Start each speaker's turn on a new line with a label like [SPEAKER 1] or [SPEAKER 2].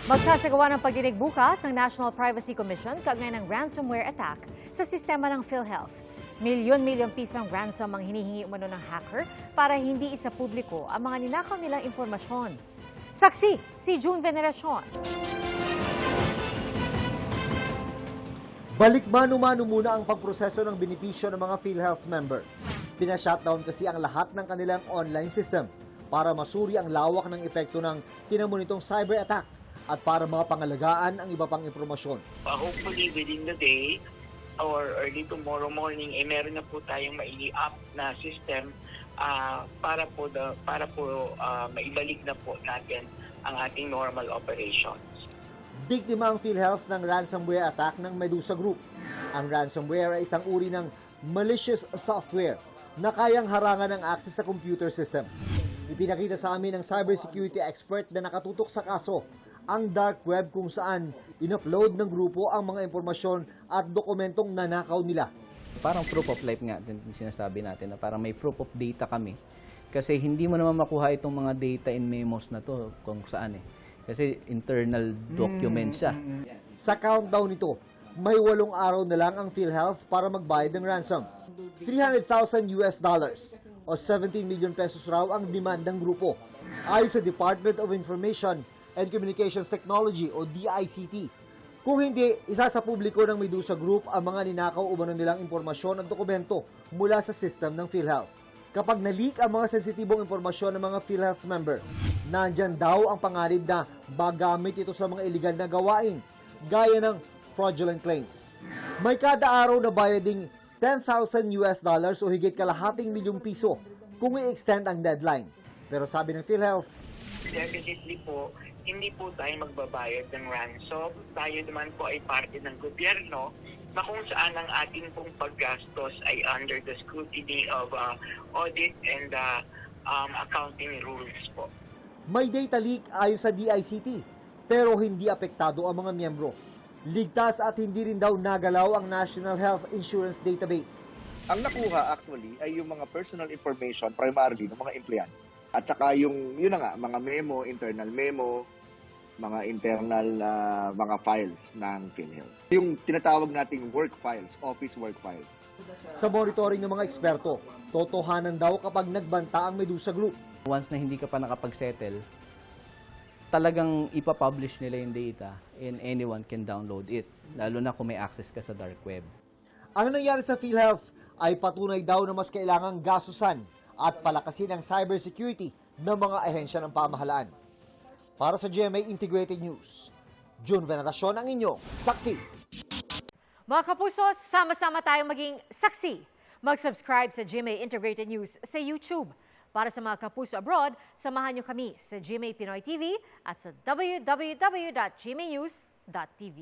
[SPEAKER 1] Magsasagawa ng pagdinig bukas ng National Privacy Commission kaugnay ng ransomware attack sa sistema ng PhilHealth. Milyon-milyong pisong ransom ang hinihingi umano ng hacker para hindi isa publiko ang mga ninakaw nilang impormasyon. Saksi, si June Veneracion.
[SPEAKER 2] Balik mano-mano muna ang pagproseso ng benepisyo ng mga PhilHealth member. Pina-shutdown kasi ang lahat ng kanilang online system para masuri ang lawak ng epekto ng tinamonitong cyber attack at para mapangalagaan ang iba pang impormasyon.
[SPEAKER 3] Hopefully within the day or early tomorrow morning, meron na po tayong mai-up na system para po maibalik na po natin ang ating normal operations.
[SPEAKER 2] Biktima ang PhilHealth ng ransomware attack ng Medusa Group. Ang ransomware ay isang uri ng malicious software na kayang harangan ang access sa computer system. Ipinakita sa amin ng cybersecurity expert na nakatutok sa kaso ang dark web kung saan in-upload ng grupo ang mga impormasyon at dokumentong nanakaw nila.
[SPEAKER 4] Parang proof of life nga din sinasabi natin na parang may proof of data kami. Kasi hindi mo naman makuha itong mga data in memos na to kung saan eh. Kasi internal document siya.
[SPEAKER 2] Sa countdown nito, may 8 araw na lang ang PhilHealth para magbayad ng ransom. $300,000 o 17 million pesos raw ang demand ng grupo. Ayon sa Department of Information and Communications Technology o DICT. Kung hindi, isa sa publiko ng Medusa Group ang mga ninakaw umano nilang impormasyon at dokumento mula sa system ng PhilHealth. Kapag na-leak ang mga sensitibong impormasyon ng mga PhilHealth member, nandyan daw ang panganib na magamit ito sa mga iligal na gawain, gaya ng fraudulent claims. May kada araw na bayading $10,000 o higit kalahating milyong piso kung i-extend ang deadline. Pero sabi ng PhilHealth,
[SPEAKER 3] Definitely po, hindi po tayo magbabayad ng ransom. Tayo naman po ay parte ng gobyerno na kung saan ang ating pong paggastos ay under the scrutiny of audit and accounting rules po.
[SPEAKER 2] may data leak ayon sa DICT, pero hindi apektado ang mga miyembro. Ligtas at hindi rin daw nagalaw ang National Health Insurance Database.
[SPEAKER 5] Ang nakuha actually ay yung mga personal information primarily ng mga empleyado. At saka yun na nga, mga memo, internal memo, mga internal mga files ng PhilHealth. Yung tinatawag nating work files, office work files.
[SPEAKER 2] Sa monitoring ng mga eksperto, totohanan daw kapag nagbanta ang Medusa Group.
[SPEAKER 4] Once na hindi ka pa nakapag-settle, talagang ipapublish nila yung data and anyone can download it, lalo na kung may access ka sa dark web.
[SPEAKER 2] Ang nangyari sa PhilHealth ay patunay daw na mas kailangang gasusan at palakasin ang cybersecurity ng mga ahensya ng pamahalaan. Para sa GMA Integrated News, June Veneracion ang inyong saksi.
[SPEAKER 1] Mga kapuso, sama-sama tayong maging saksi. Mag-subscribe sa GMA Integrated News sa YouTube. Para sa mga kapuso abroad, samahan niyo kami sa GMA Pinoy TV at sa www.gmanews.tv.